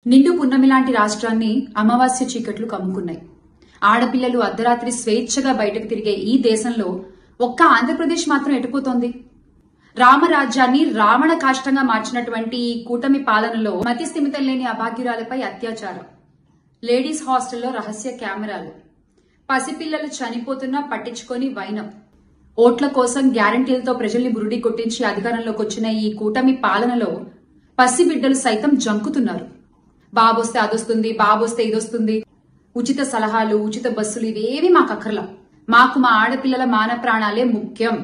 నిండు పున్నమి లాంటి రాష్ట్రాన్ని అమావాస్య చీకట్లు కమ్ముకున్నాయి. ఆడపిల్లలు అర్ధరాత్రి స్వేచ్ఛగా బయటకు తిరిగే ఈ దేశంలో ఒక్క ఆంధ్రప్రదేశ్ మాత్రం ఎటుపోతోంది. రామరాజ్యాన్ని రావణ కాష్టంగా మార్చినటువంటి ఈ కూటమి పాలనలో మతి స్థిమితం లేని అభాగ్యురాలపై అత్యాచారం, లేడీస్ హాస్టల్లో రహస్య కెమెరాలు, పసిపిల్లలు చనిపోతున్నా పట్టించుకొని వైనం, ఓట్ల కోసం గ్యారంటీలతో ప్రజల్ని బురుడి కొట్టించి అధికారంలోకి వచ్చిన ఈ కూటమి పాలనలో పసిబిడ్డలు సైతం జంకుతున్నారు. బాబొస్తే అదొస్తుంది, బాబొస్తే ఇదొస్తుంది, ఉచిత సలహాలు, ఉచిత బస్సులు ఇవేవి మాకు అక్కర్లా, మాకు మా ఆడపిల్లల మాన ప్రాణాలే ముఖ్యం.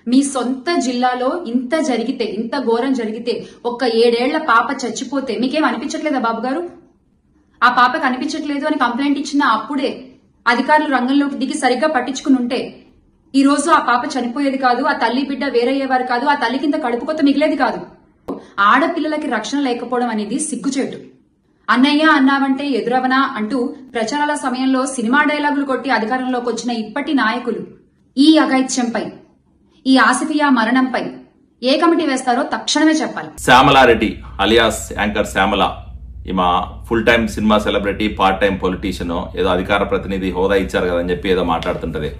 మీ సొంత జిల్లాలో ఇంత జరిగితే, ఇంత ఘోరం జరిగితే, ఒక్క 7 ఏళ్ల పాప చచ్చిపోతే మీకేం అనిపించట్లేదా బాబు గారు? ఆ పాపకు అనిపించట్లేదు అని కంప్లైంట్ ఇచ్చిన అప్పుడే అధికారులు రంగంలోకి దిగి సరిగ్గా పట్టించుకుని ఉంటే ఈ రోజు ఆ పాప చనిపోయేది కాదు, ఆ తల్లి బిడ్డ వేరయ్యేవారు కాదు, ఆ తల్లి కింద కడుపు కొత్త మిగిలేది కాదు. ఆడపిల్లలకి రక్షణ లేకపోవడం అనేది సిగ్గుచేటు. అన్నయ్య అన్నావంటే ఎదురవనా అంటూ ప్రచారాల సమయంలో సినిమా డైలాగులు కొట్టి అధికారంలోకి వచ్చిన ఇప్పటి నాయకులు ఈ అఘాయిత్యంపై, ఈ ఆసిఫియా మరణంపై ఏ కమిటీ వేస్తారో తక్షణమే చెప్పాలి. శ్యామలారెడ్డి అలియాస్ యాంకర్ శ్యామల, ఈమె full time cinema celebrity, part time politician, ఏదో అధికార ప్రతినిధి హోదా ఇచ్చారు కదా అని చెప్పి ఏదో మాట్లాడుతుంటది.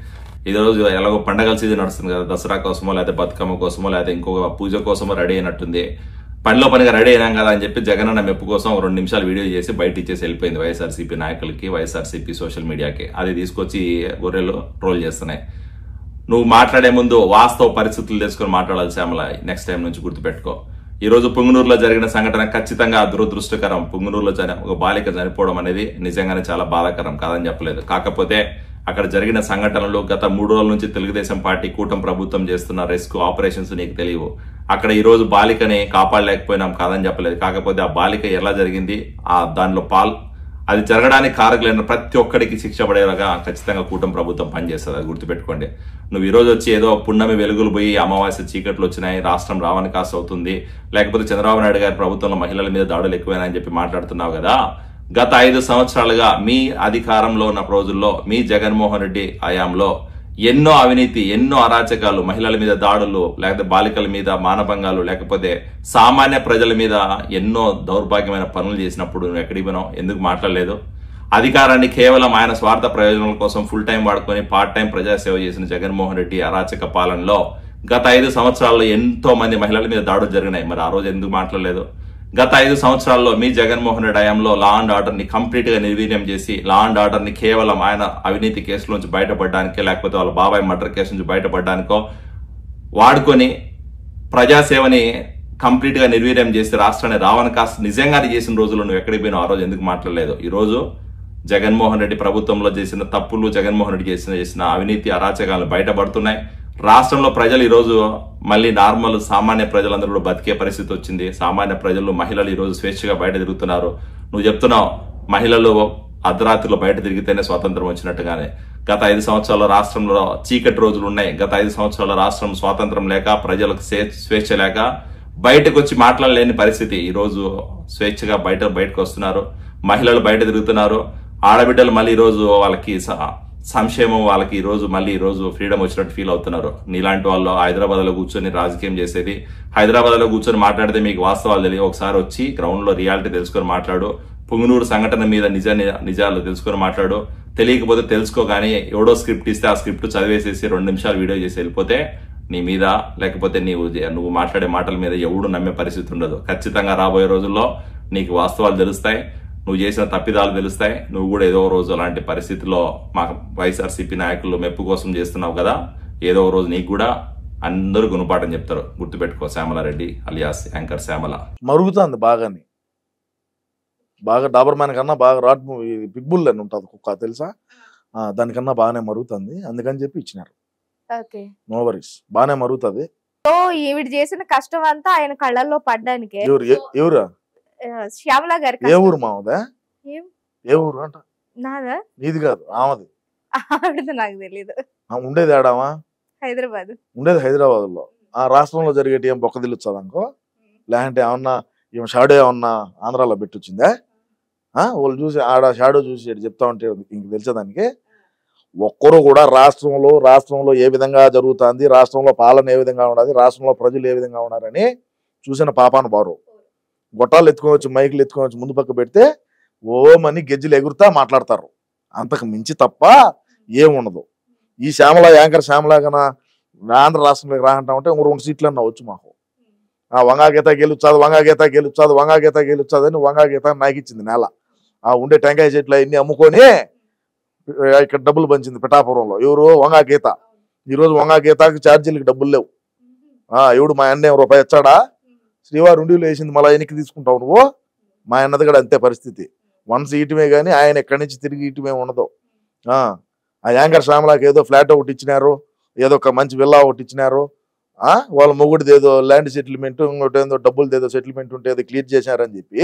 ఈ రోజు ఎలాగో పండగల సీజన్ నడుస్తుంది కదా, దసరా కోసమో లేకపోతే బతుకమ్మ కోసమో లేకపోతే ఇంకొక పూజ కోసమో రెడీ అయినట్టుంది. పనిలో పనిగా రెడీ అయినాం కదా అని చెప్పి జగన్ అన్న మెప్పు కోసం 2 నిమిషాలు వీడియో చేసి బయట ఇచ్చేసి వెళ్ళిపోయింది వైఎస్ఆర్సీపీ నాయకులకి, వైఎస్ఆర్సీపీ సోషల్ మీడియాకి. అది తీసుకొచ్చి గొర్రెలు ట్రోల్ చేస్తున్నాయి. నువ్వు మాట్లాడే ముందు వాస్తవ పరిస్థితులు తెలుసుకొని మాట్లాడాలి శ్యామల. నెక్స్ట్ టైం నుంచి గుర్తుపెట్టుకో. ఈ రోజు పుంగనూరులో జరిగిన సంఘటన ఖచ్చితంగా దురదృష్టకరం. పుంగనూరులో ఒక బాలిక చనిపోవడం అనేది నిజంగానే చాలా బాధాకరం, కాదని చెప్పలేదు. కాకపోతే అక్కడ జరిగిన సంఘటనలు గత 3 రోజుల నుంచి తెలుగుదేశం పార్టీ కూటమి ప్రభుత్వం చేస్తున్న రెస్క్యూ ఆపరేషన్స్ నీకు తెలియవు. అక్కడ ఈ రోజు బాలికని కాపాడలేకపోయినాం, కాదని చెప్పలేదు. కాకపోతే ఆ బాలిక ఎలా జరిగింది, దానిలో అది జరగడానికి కారకులైన ప్రతి ఒక్కడికి శిక్ష పడేలాగా ఖచ్చితంగా కూటమి ప్రభుత్వం పనిచేస్తుంది. అది గుర్తుపెట్టుకోండి. నువ్వు ఈ రోజు వచ్చి ఏదో పున్నమి వెలుగులు పోయి అమావాస్య చీకట్లు వచ్చినాయి, రాష్ట్రం రావని కాస్త అవుతుంది, లేకపోతే చంద్రబాబు నాయుడు గారి ప్రభుత్వంలో మహిళల మీద దాడులు ఎక్కువైనాయని చెప్పి మాట్లాడుతున్నావు కదా. గత 5 సంవత్సరాలుగా మీ అధికారంలో ఉన్న రోజుల్లో, మీ జగన్మోహన్ రెడ్డి హయాంలో ఎన్నో అవినీతి, ఎన్నో అరాచకాలు, మహిళల మీద దాడులు, లేకపోతే బాలికల మీద మానభంగాలు, లేకపోతే సామాన్య ప్రజల మీద ఎన్నో దౌర్భాగ్యమైన పనులు చేసినప్పుడు నువ్వు ఎక్కడికి పోయినావు? ఎందుకు మాట్లాడలేదు? అధికారాన్ని కేవలం ఆయన స్వార్థ ప్రయోజనాల కోసం ఫుల్ టైం వాడుకొని పార్ట్ టైం ప్రజాసేవ చేసిన జగన్మోహన్ రెడ్డి అరాచక పాలనలో గత 5 సంవత్సరాల్లో ఎంతో మంది మహిళల మీద దాడులు జరిగినాయి. మరి ఆ రోజు ఎందుకు మాట్లాడలేదు? గత 5 సంవత్సరాల్లో మీ జగన్మోహన్ రెడ్డి హయాంలో లా అండ్ ఆర్డర్ ని కంప్లీట్ గా నిర్వీర్యం చేసి, లా అండ్ ఆర్డర్ ని కేవలం ఆయన అవినీతి కేసుల నుంచి బయటపడడానికే, లేకపోతే వాళ్ళ బాబాయ్ మర్డర్ కేసు నుంచి బయటపడడానికో వాడుకొని ప్రజాసేవని కంప్లీట్ గా నిర్వీర్యం చేసి రాష్ట్రాన్ని రావణ కాస్త నిజంగానే చేసిన రోజుల్లో నువ్వు ఎక్కడికి పోయినావు? ఆ రోజు ఎందుకు మాట్లాడలేదు? ఈ రోజు జగన్మోహన్ రెడ్డి ప్రభుత్వంలో చేసిన తప్పులు, జగన్మోహన్ రెడ్డి చేసిన అవినీతి అరాచకాలు బయటపడుతున్నాయి. రాష్ట్రంలో ప్రజలు ఈ రోజు మళ్ళీ నార్మల్ సామాన్య ప్రజలందరూ కూడా బతికే పరిస్థితి వచ్చింది. సామాన్య ప్రజలు, మహిళలు ఈ రోజు స్వేచ్ఛగా బయట తిరుగుతున్నారు. నువ్వు చెప్తున్నావు మహిళలు అర్ధరాత్రిలో బయట తిరిగితేనే స్వాతంత్రం వచ్చినట్టుగానే. గత 5 సంవత్సరాల రాష్ట్రంలో చీకటి రోజులు ఉన్నాయి. గత 5 సంవత్సరాల రాష్ట్రం స్వాతంత్రం లేక, ప్రజలకు స్వేచ్ఛ లేక బయటకు వచ్చి మాట్లాడలేని పరిస్థితి. ఈ రోజు స్వేచ్ఛగా బయటకు వస్తున్నారు, మహిళలు బయట తిరుగుతున్నారు. ఆడబిడ్డలు మళ్ళీ ఈ రోజు వాళ్ళకి సంక్షేమం, వాళ్ళకి ఈ రోజు ఫ్రీడమ్ వచ్చినట్టు ఫీల్ అవుతున్నారు. నీలాంటి వాళ్ళు హైదరాబాద్ లో కూర్చొని రాజకీయం చేసేది, హైదరాబాద్ లో కూర్చొని మాట్లాడితే మీకు వాస్తవాలు తెలియదు. ఒకసారి వచ్చి గ్రౌండ్ లో రియాలిటీ తెలుసుకొని మాట్లాడు. పుంగనూరు సంఘటన మీద నిజాలు తెలుసుకొని మాట్లాడు. తెలియకపోతే తెలుసుకో, కానీ ఎవడో స్క్రిప్ట్ ఇస్తే ఆ స్క్రిప్ట్ చదివేసేసి 2 నిమిషాలు వీడియో చేసి వెళ్ళిపోతే నీ మీద, లేకపోతే నువ్వు మాట్లాడే మాటల మీద ఎవడు నమ్మే పరిస్థితి ఉండదు. ఖచ్చితంగా రాబోయే రోజుల్లో నీకు వాస్తవాలు తెలుస్తాయి, నువ్వు చేసిన తప్పిదాలు తెలుస్తాయి. నువ్వు కూడా ఏదో రోజు అలాంటి పరిస్థితిలో మా వైఎస్ఆర్సీపీ నాయకులు మెప్పు కోసం చేస్తున్నావు కదా, ఏదో రోజు నీకు కూడా అందరూ గుణపాఠం చెప్తారు. గుర్తుపెట్టుకో. శ్యామలారెడ్డి అలియాస్ యాంకర్ శ్యామల మరుగుతుంది బాగాని, బాగా డాబర్ మ్యాన్ కన్నా బాగా బిగ్ బుల్ అని ఉంటుంది కుక్క, తెలుసా? దానికన్నా బాగానే మరుగుతుంది, అందుకని చెప్పి ఇచ్చినారు. నో వరీస్, బాగానే మరుగుతుంది. ఈవిడ చేసిన కష్టం అంతా ఆయన కళ్ళల్లో పడ్డానికి. ఎవరు? శ్యామల గారు. ఏ ఊరు మామదా? ఏ ఊరు అంట? నాదా? నీది కాదు, ఆమెది. ఆవిడది నాకు తెలీదు. ఉండేది ఆడామా? హైదరాబాద్. ఉండేది హైదరాబాద్ లో. ఆ రాష్ట్రంలో జరిగేటి ఏం బొక్క తెలుస్తుంది అనుకో, లేదంటే ఏమన్నా ఏమో షాడో ఏమన్నా ఆంధ్రాలో పెట్టొచ్చిందా? వాళ్ళు చూసి ఆడ షాడో చూసి చెప్తా ఉంటే ఇంక తెలిసేదానికి. ఒక్కరు కూడా రాష్ట్రంలో ఏ విధంగా జరుగుతుంది, రాష్ట్రంలో పాలన ఏ విధంగా ఉన్నది, రాష్ట్రంలో ప్రజలు ఏ విధంగా ఉన్నారని చూసిన పాపాను బారు. గొట్టాలు ఎత్తుకోవచ్చు, మైకులు ఎత్తుకోవచ్చు, ముందు పక్క పెడితే ఓమని గెజ్జలు ఎగురుతా మాట్లాడతారు. అంతకు మించి తప్ప ఏముండదు. ఈ శ్యామల యాంకర్ శ్యామల కన్నా ఆంధ్ర రాష్ట్రంలోకి రాంటామంటే 2 సీట్లు అన్నా వచ్చు మాకు. వంగాగీత గెలుచాదు, వంగాగీత గెలుచాదు, వంగాగీత గెలుచాదు అని వంగాగీత నాకు ఇచ్చింది నేల. ఉండే టెంకాయ చెట్లు అన్ని అమ్ముకొని ఇక్కడ డబ్బులు పంచింది పిఠాపురంలో. ఎవరు? వంగాగీత. ఈరోజు వంగాగీతకి ఛార్జీలకి డబ్బులు లేవు. ఎవడు మా అన్న రూపాయి ఇచ్చాడా? శ్రీవారి ఉండిలో వేసింది మళ్ళీ వెనక్కి తీసుకుంటావు నువ్వు. మా అన్నది కూడా అంతే పరిస్థితి. వన్స్ ఇయటమే కానీ ఆయన ఎక్కడి నుంచి తిరిగి ఇయటమే ఉండదు. ఆ యాంకర్ శ్యామలాకి ఏదో ఫ్లాట్ ఒకటి ఇచ్చినారు, ఏదో ఒక మంచి విల్లా ఒకటి ఇచ్చినారు. వాళ్ళ మొగుడిది ఏదో ల్యాండ్ సెటిల్మెంట్, ఇంకోటి ఏదో డబ్బులది ఏదో సెటిల్మెంట్ ఉంటే ఏదో క్లియర్ చేశారని చెప్పి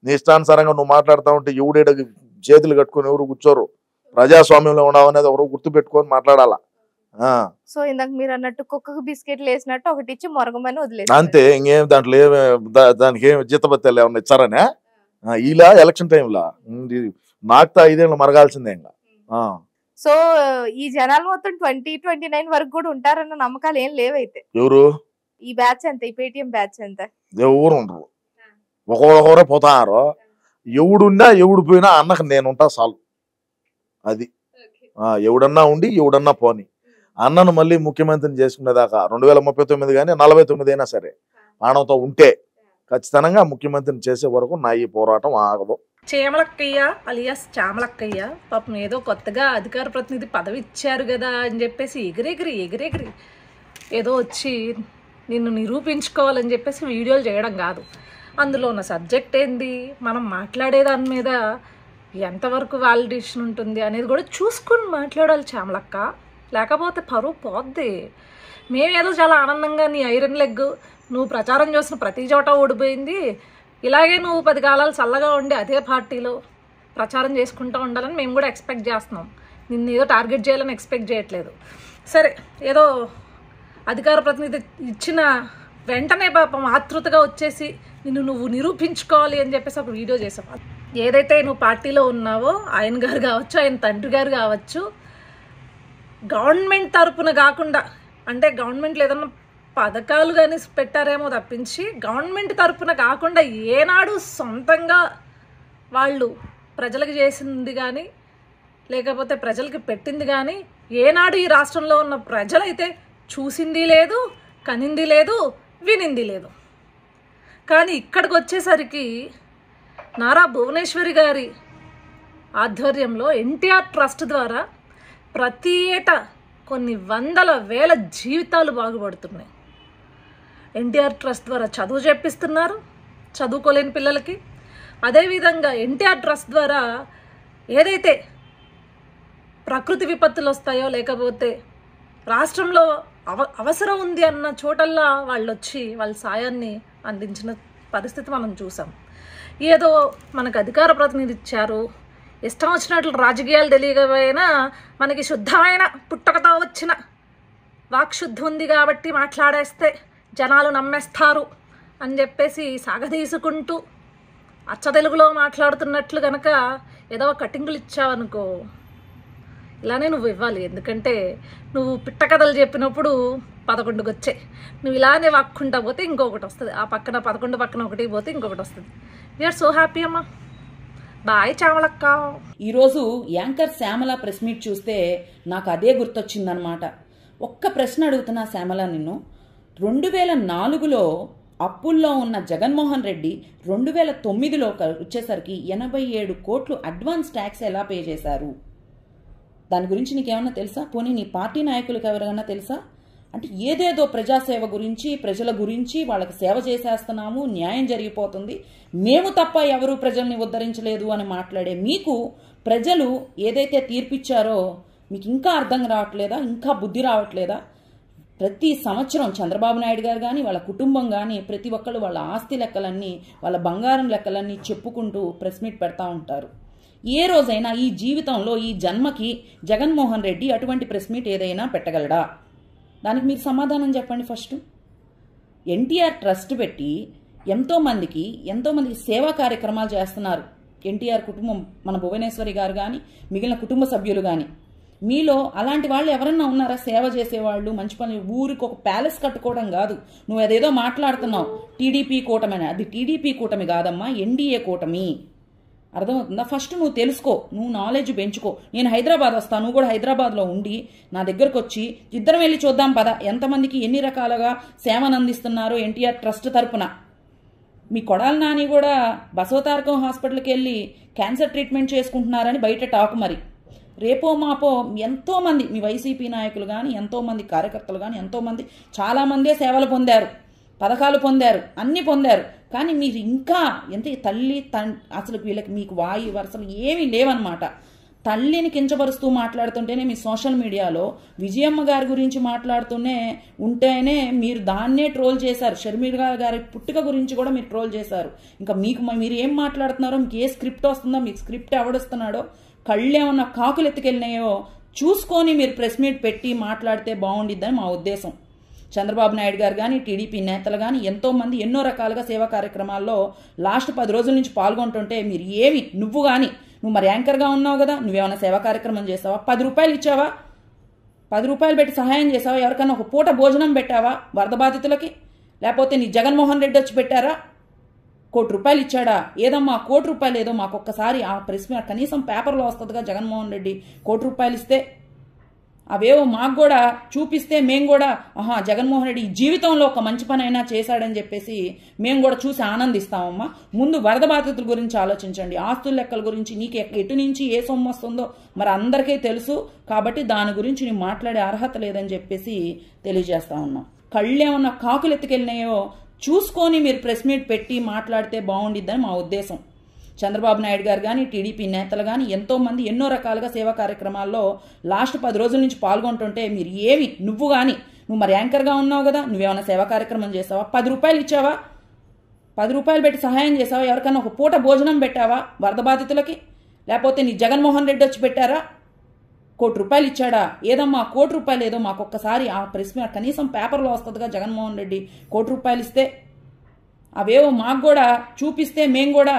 నీ ఇష్టానుసారంగా నువ్వు మాట్లాడుతూ ఉంటే ఎవడేడ చేతులు కట్టుకొని ఎవరు కూర్చోరు. ప్రజాస్వామ్యంలో ఉన్నావు అనేది ఎవరు గుర్తు పెట్టుకొని మాట్లాడాలా. సో ఇందాక మీరు అన్నట్టు కుక్కకు బిస్కెట్లు వేసినట్టు ఒకటి ఇచ్చి మొరగమని వదిలేదు అంతే. ఇంకేం దాంట్లో దానికి ఏమి జీతబత్తాలు ఏమన్నా ఇచ్చారనే ఇలా ఎలక్షన్ టైంలో నాకుతా 5 ఏళ్ళు మరగాల్సిందే ఇంకా. సో ఈ జనాలు మొత్తం 2029 వరకు కూడా ఉంటారన్న నమ్మకాలు ఏం లేవైతే. ఎవరు? ఈ బ్యాచ్ ఎంత, ఈ పేటిఎం బ్యాచ్ ఎంత? ఎవరు ఉండరు, ఒకరే పోతారు. ఎవడున్నా ఎవడు పోయినా అన్నకు నేనుంటా చాలు. అది ఎవడన్నా ఉండి ఎవడన్నా పోని. అన్నను మళ్ళీ ముఖ్యమంత్రిని చేసుకునేదాకా 2039 కానీ 49 అయినా సరే ప్రాణంతో ఉంటే ఖచ్చితంగా ముఖ్యమంత్రిని చేసే వరకు నా ఈ పోరాటం ఆగదు. చేమలక్కయ్య అలియాస్ చామలక్కయ్య పాపం ఏదో కొత్తగా అధికార ప్రతినిధి పదవి ఇచ్చారు కదా అని చెప్పేసి ఎగిరెగిరి ఏదో వచ్చి నిన్ను నిరూపించుకోవాలని చెప్పేసి వీడియోలు చేయడం కాదు. అందులో ఉన్న సబ్జెక్ట్ ఏంది, మనం మాట్లాడే దాని మీద ఎంతవరకు వాలిడేషన్ ఉంటుంది అనేది కూడా చూసుకుని మాట్లాడాలి చామలక్క. లేకపోతే పరువు పోద్ది. మేమేదో చాలా ఆనందంగా నీ ఐరన్ లెగ్ నువ్వు ప్రచారం చేసిన ప్రతి చోట ఓడిపోయింది, ఇలాగే నువ్వు 10 కాలాలు చల్లగా ఉండి అదే పార్టీలో ప్రచారం చేసుకుంటూ ఉండాలని మేము కూడా ఎక్స్పెక్ట్ చేస్తున్నాం. నిన్ను ఏదో టార్గెట్ చేయాలని ఎక్స్పెక్ట్ చేయట్లేదు. సరే, ఏదో అధికార ప్రతినిధి ఇచ్చిన వెంటనే పాపం ఆతృతగా వచ్చేసి నువ్వు నిరూపించుకోవాలి అని చెప్పేసి ఒక వీడియో చేసావు. ఏదైతే నువ్వు పార్టీలో ఉన్నావో ఆయన గారు కావచ్చు, ఆయన తండ్రి గారు కావచ్చు, గవర్నమెంట్ తరపున కాకుండా, అంటే గవర్నమెంట్లో ఏదన్నా పథకాలు కానీ పెట్టారేమో తప్పించి గవర్నమెంట్ తరపున కాకుండా ఏనాడు సొంతంగా వాళ్ళు ప్రజలకు చేసింది కానీ లేకపోతే ప్రజలకి పెట్టింది కానీ ఏనాడు ఈ రాష్ట్రంలో ఉన్న ప్రజలైతే చూసింది లేదు, కనింది లేదు, వినింది లేదు. కానీ ఇక్కడికి వచ్చేసరికి నారా భువనేశ్వరి గారి ఆధ్వర్యంలో ఎన్టీఆర్ ట్రస్ట్ ద్వారా ప్రతి ఏటా కొన్ని వందల వేల జీవితాలు బాగుపడుతున్నాయి. ఎన్టీఆర్ ట్రస్ట్ ద్వారా చదువు చెప్పిస్తున్నారు చదువుకోలేని పిల్లలకి. అదేవిధంగా ఎన్టీఆర్ ట్రస్ట్ ద్వారా ఏదైతే ప్రకృతి విపత్తులు వస్తాయో లేకపోతే రాష్ట్రంలో అవసరం ఉంది అన్న చోటల్లా వాళ్ళు వచ్చి వాళ్ళ సాయాన్ని అందించిన పరిస్థితి మనం చూసాం. ఏదో మనకు అధికార ప్రతినిధి ఇచ్చారు, ఇష్టం వచ్చినట్లు రాజకీయాలు తెలియకపోయినా మనకి శుద్ధమైన పుట్టకతో వచ్చిన వాక్శుద్ధి ఉంది కాబట్టి మాట్లాడేస్తే జనాలు నమ్మేస్తారు అని చెప్పేసి సాగదీసుకుంటూ అచ్చ తెలుగులో మాట్లాడుతున్నట్లు కనుక ఏదో కటింగులు ఇచ్చావనుకో ఇలానే నువ్వు ఇవ్వాలి. ఎందుకంటే నువ్వు పిట్ట కథలు చెప్పినప్పుడు 11 వచ్చాయి, నువ్వు ఇలానే వాక్కుంటా పోతే ఇంకొకటి వస్తుంది, ఆ పక్కన 11 పక్కన ఒకటి పోతే ఇంకొకటి వస్తుంది. వీఆర్ సో హ్యాపీ అమ్మా. బాయ్ చామలక్క. ఈరోజు యాంకర్ శ్యామల ప్రెస్ మీట్ చూస్తే నాకు అదే గుర్తొచ్చిందనమాట. ఒక్క ప్రశ్న అడుగుతున్నా శ్యామల, నిన్ను 2004లో అప్పుల్లో ఉన్న జగన్మోహన్ రెడ్డి 2009లో వచ్చేసరికి 87 కోట్లు అడ్వాన్స్ ట్యాక్స్ ఎలా పే చేశారు? దాని గురించి నీకేమన్నా తెలుసా? పోనీ నీ పార్టీ నాయకులకు ఎవరైనా తెలుసా? అంటే ఏదేదో ప్రజాసేవ గురించి, ప్రజల గురించి, వాళ్ళకి సేవ చేసేస్తున్నాము, న్యాయం జరిగిపోతుంది, మేము తప్ప ఎవరూ ప్రజల్ని ఉద్ధరించలేదు అని మాట్లాడే మీకు ప్రజలు ఏదైతే తీర్పిచ్చారో మీకు ఇంకా అర్థం రావట్లేదా? ఇంకా బుద్ధి రావట్లేదా? ప్రతి సంవత్సరం చంద్రబాబు నాయుడు గారు కానీ వాళ్ళ కుటుంబం కానీ ప్రతి ఒక్కళ్ళు వాళ్ళ ఆస్తి లెక్కలన్నీ, వాళ్ళ బంగారం లెక్కలన్నీ చెప్పుకుంటూ ప్రెస్ మీట్ పెడతా ఉంటారు. ఏ రోజైనా ఈ జీవితంలో, ఈ జన్మకి జగన్మోహన్ రెడ్డి అటువంటి ప్రెస్ మీట్ ఏదైనా పెట్టగలడా? దానికి మీరు సమాధానం చెప్పండి. ఫస్ట్ ఎన్టీఆర్ ట్రస్ట్ పెట్టి ఎంతోమందికి సేవా కార్యక్రమాలు చేస్తున్నారు ఎన్టీఆర్ కుటుంబం, మన భువనేశ్వరి గారు కానీ మిగిలిన కుటుంబ సభ్యులు కానీ. మీలో అలాంటి వాళ్ళు ఎవరన్నా ఉన్నారా? సేవ చేసేవాళ్ళు, మంచి పని, ఊరికి ఒక ప్యాలెస్ కట్టుకోవడం కాదు. నువ్వు అదేదో మాట్లాడుతున్నావు టీడీపీ కూటమి అని, అది టీడీపీ కూటమి కాదమ్మా, ఎన్డీఏ కూటమి. అర్థమవుతుందా? ఫస్ట్ నువ్వు తెలుసుకో, నువ్వు నాలెడ్జ్ పెంచుకో. నేను హైదరాబాద్ వస్తాను, నువ్వు కూడా హైదరాబాద్లో ఉండి నా దగ్గరకు వచ్చి ఇద్దరం వెళ్ళి చూద్దాం పద, ఎంతమందికి ఎన్ని రకాలుగా సేవను అందిస్తున్నారు ఎన్టీఆర్ ట్రస్ట్ తరపున. మీ కొడాలి నాని కూడా బసవతారకం హాస్పిటల్కి వెళ్ళి క్యాన్సర్ ట్రీట్మెంట్ చేసుకుంటున్నారని బయట టాక్. మరి రేపో మాపో ఎంతోమంది మీ వైసీపీ నాయకులు కానీ, ఎంతోమంది కార్యకర్తలు కానీ, ఎంతోమంది చాలామందే సేవలు పొందారు, పథకాలు పొందారు, అన్నీ పొందారు. కానీ మీరు ఇంకా ఎంత తల్లి అసలు వీళ్ళకి మీకు వాయు వరుసలు ఏమీ లేవన్నమాట. తల్లిని కించపరుస్తూ మాట్లాడుతుంటేనే మీ సోషల్ మీడియాలో విజయమ్మ గారి గురించి మాట్లాడుతూనే ఉంటేనే మీరు దాన్నే ట్రోల్ చేశారు. షర్మిల గారి పుట్టుక గురించి కూడా మీరు ట్రోల్ చేశారు. ఇంకా మీరు ఏం మాట్లాడుతున్నారో, మీకు ఏ స్క్రిప్ట్ వస్తుందో, మీకు స్క్రిప్ట్ ఎవడొస్తున్నాడో, కళ్ళేమన్నా కాకులు ఎత్తుకెళ్ళినాయో చూసుకొని మీరు ప్రెస్ మీట్ పెట్టి మాట్లాడితే బాగుండిద్దని మా ఉద్దేశం. చంద్రబాబు నాయుడు గారు కానీ, టీడీపీ నేతలు కానీ ఎంతోమంది ఎన్నో రకాలుగా సేవా కార్యక్రమాల్లో లాస్ట్ 10 రోజుల నుంచి పాల్గొంటుంటే మీరు ఏమి, నువ్వు మరి యాంకర్గా ఉన్నావు కదా, నువ్వేమైనా సేవా కార్యక్రమం చేసావా? 10 రూపాయలు ఇచ్చావా? 10 రూపాయలు పెట్టి సహాయం చేసావా? ఎవరికైనా ఒక పూట భోజనం పెట్టావా వరద బాధితులకి? లేకపోతే నీ జగన్మోహన్ రెడ్డి వచ్చి పెట్టారా? 1 కోటి రూపాయలు ఇచ్చాడా? ఏదమ్మా 1 కోటి రూపాయలు ఏదో మాకు ఒక్కసారి ఆ ప్రెస్ మీద కనీసం పేపర్లో వస్తుందిగా, జగన్మోహన్ రెడ్డి 1 కోటి రూపాయలు ఇస్తే అవేవో మాకు కూడా చూపిస్తే మేము కూడా జగన్మోహన్ రెడ్డి జీవితంలో ఒక మంచి పని అయినా చేశాడని చెప్పేసి మేము కూడా చూసి ఆనందిస్తామమ్మా. ముందు వరద బాధితుల గురించి ఆలోచించండి. ఆస్తుల లెక్కల గురించి నీకు ఎటు నుంచి ఏ సొమ్ము వస్తుందో మరి అందరికీ తెలుసు. కాబట్టి దాని గురించి నీకు మాట్లాడే అర్హత లేదని చెప్పేసి తెలియజేస్తా ఉన్నాం. కళ్ళేమన్నా కాకులు ఎత్తుకెళ్ళినాయో చూసుకొని మీరు ప్రెస్ మీట్ పెట్టి మాట్లాడితే బాగుండిద్దని మా ఉద్దేశం. చంద్రబాబు నాయుడు గారు కానీ, టీడీపీ నేతలు కానీ ఎంతోమంది ఎన్నో రకాలుగా సేవా కార్యక్రమాల్లో లాస్ట్ 10 రోజుల నుంచి పాల్గొంటుంటే మీరు ఏమి, నువ్వు మరి యాంకర్గా ఉన్నావు కదా, నువ్వేమైనా సేవా కార్యక్రమం చేసావా? 10 రూపాయలు ఇచ్చావా? 10 రూపాయలు పెట్టి సహాయం చేసావా? ఎవరికైనా ఒక పూట భోజనం పెట్టావా వరద బాధితులకి? లేకపోతే నీ జగన్మోహన్ రెడ్డి వచ్చి పెట్టారా? 1 కోటి రూపాయలు ఇచ్చాడా? ఏదమ్మా 1 కోటి రూపాయలు ఏదో మాకు ఒక్కసారి ఆ ప్రెస్ మీద కనీసం పేపర్లో వస్తుందిగా, జగన్మోహన్ రెడ్డి 1 కోటి రూపాయలు ఇస్తే అవేవో మాకు కూడా చూపిస్తే మేము కూడా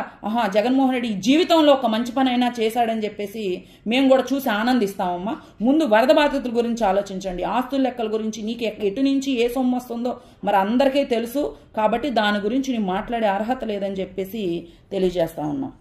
జగన్మోహన్ రెడ్డి జీవితంలో ఒక మంచి పని అయినా చేశాడని చెప్పేసి మేము కూడా చూసి ఆనందిస్తామమ్మా. ముందు వరద బాధితుల గురించి ఆలోచించండి. ఆస్తుల లెక్కల గురించి నీకు ఎటు నుంచి ఏ సొమ్ము వస్తుందో మరి అందరికీ తెలుసు. కాబట్టి దాని గురించి నీకు మాట్లాడే అర్హత లేదని చెప్పేసి తెలియజేస్తా ఉన్నాం.